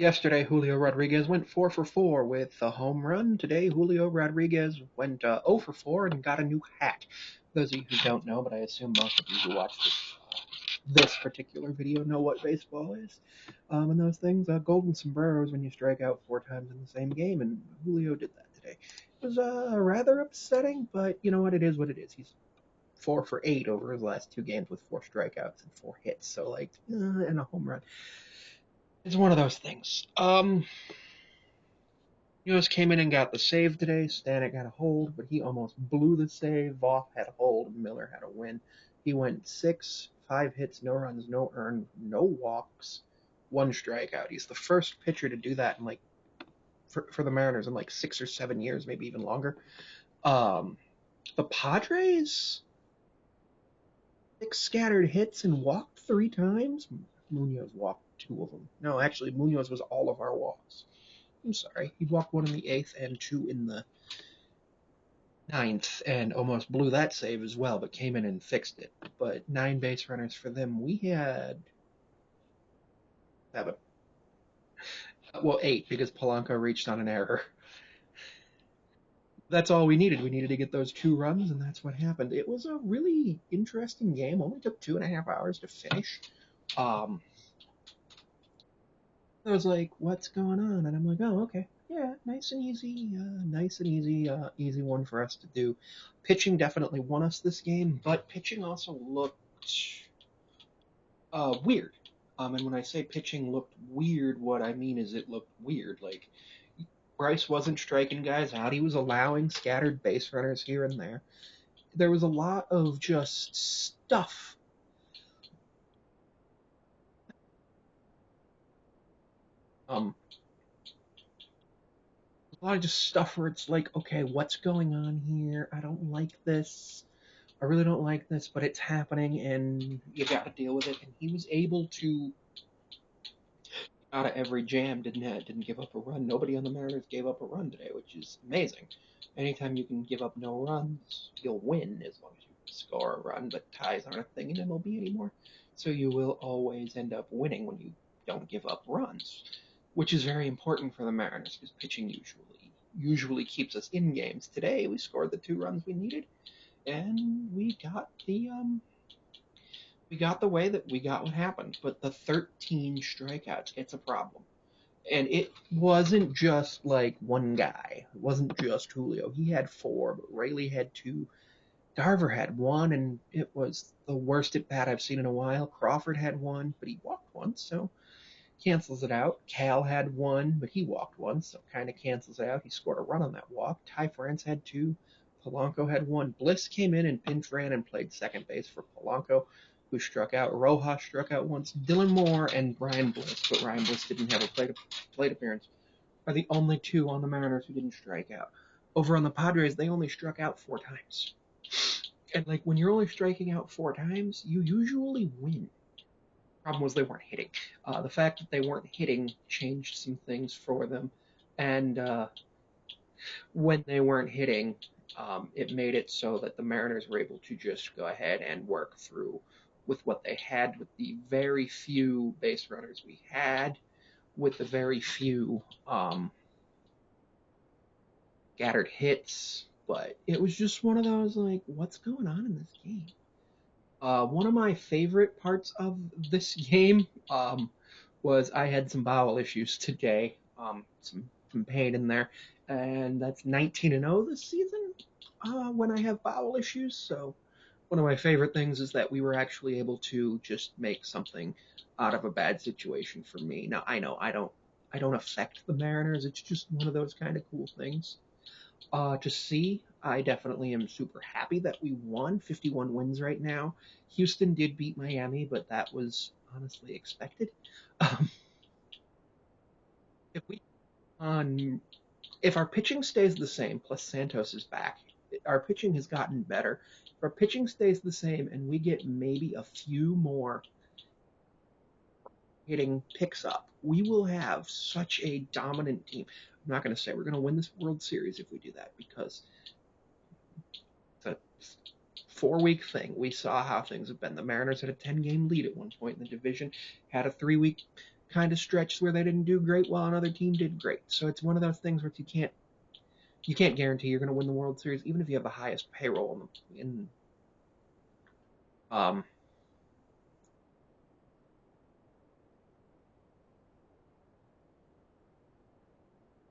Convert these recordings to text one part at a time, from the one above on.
Yesterday, Julio Rodriguez went 4 for 4 with a home run. Today, Julio Rodriguez went 0 for 4 and got a new hat. Those of you who don't know, but I assume most of you who watch this particular video know what baseball is. And those things, golden sombreros when you strike out 4 times in the same game, and Julio did that today. It was rather upsetting, but you know what? It is what it is. He's 4 for 8 over his last 2 games with 4 strikeouts and 4 hits. So, like, and a home run. It's one of those things. Munoz came in and got the save today. Stanek got a hold, but he almost blew the save. Voth had a hold. Miller had a win. He went 5 hits, no runs, no earned, no walks, 1 strikeout. He's the first pitcher to do that in for the Mariners in like 6 or 7 years, maybe even longer. The Padres, 6 scattered hits and walked 3 times. Munoz walked 2 of them. No, actually, Munoz was all of our walks. I'm sorry. He walked 1 in the 8th and 2 in the 9th and almost blew that save as well, but came in and fixed it. But 9 base runners for them. We had 7. Well, 8 because Polanco reached on an error. That's all we needed. We needed to get those 2 runs, and that's what happened. It was a really interesting game. Only took 2.5 hours to finish. I was like, "What's going on?" And I'm like, "Oh, okay, yeah, nice and easy, easy one for us to do." Pitching definitely won us this game, but pitching also looked weird. And when I say pitching looked weird, what I mean is it looked weird. Like Bryce wasn't striking guys out; he was allowing scattered base runners here and there. There was a lot of just stuff. Um, a lot of just stuff where it's like, okay, what's going on here? I don't like this. I really don't like this, but it's happening, and you got to deal with it. And he was able to out of every jam, didn't give up a run. Nobody on the Mariners gave up a run today, which is amazing. Anytime you can give up no runs, you'll win as long as you score a run. But ties aren't a thing in MLB anymore, so you will always end up winning when you don't give up runs, which is very important for the Mariners because pitching usually keeps us in games. Today we scored the 2 runs we needed, and we got the way that we got what happened. But the 13 strikeouts, it's a problem. And it wasn't just like one guy. It wasn't just Julio. He had 4, but Rayleigh had 2. Darver had 1, and it was the worst at bat I've seen in a while. Crawford had 1, but he walked once, so cancels it out. Cal had 1, but he walked once, so kind of cancels it out. He scored a run on that walk. Ty France had 2. Polanco had 1. Bliss came in and pinch ran and played second base for Polanco, who struck out. Rojas struck out once. Dylan Moore and Ryan Bliss, but Ryan Bliss didn't have a plate appearance, are the only 2 on the Mariners who didn't strike out. Over on the Padres, they only struck out 4 times. And like when you're only striking out 4 times, you usually win. Problem was they weren't hitting. The fact that they weren't hitting changed some things for them, and when they weren't hitting, it made it so that the Mariners were able to just go ahead and work through with what they had, with the very few base runners we had, with the very few scattered hits. But it was just one of those like, what's going on in this game? One of my favorite parts of this game was I had some bowel issues today, some pain in there, and that's 19-0 this season when I have bowel issues. So one of my favorite things is that we were actually able to just make something out of a bad situation for me. Now I know I don't affect the Mariners. It's just one of those kind of cool things to see. I definitely am super happy that we won. 51 wins right now. Houston did beat Miami, but that was honestly expected. Um, if we if our pitching stays the same, plus Santos is back, our pitching has gotten better. If our pitching stays the same and we get maybe a few more hitting picks up, we will have such a dominant team. I'm not going to say we're going to win this World Series if we do that because it's a 4-week thing. We saw how things have been. The Mariners had a 10-game lead at one point in the division, had a 3-week kind of stretches where they didn't do great while another team did great. So it's one of those things where you can't guarantee you're going to win the World Series, even if you have the highest payroll um,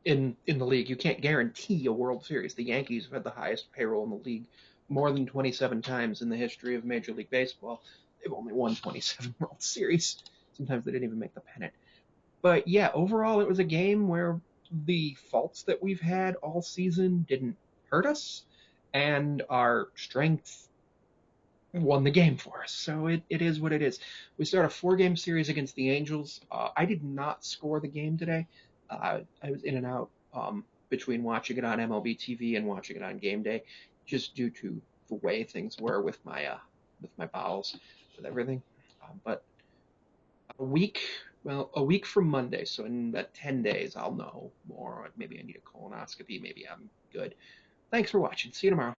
in the league. You can't guarantee a World Series. The Yankees have had the highest payroll in the league more than 27 times in the history of Major League Baseball. They've only won 27 World Series. Sometimes they didn't even make the pennant. But yeah, overall, it was a game where the faults that we've had all season didn't hurt us, and our strength won the game for us. So it is what it is. We start a 4 game series against the Angels. I did not score the game today. I was in and out between watching it on MLB TV and watching it on game day, just due to the way things were with my bowels, with everything. But a week, well, a week from Monday, so in about 10 days, I'll know more. Maybe I need a colonoscopy. Maybe I'm good. Thanks for watching. See you tomorrow.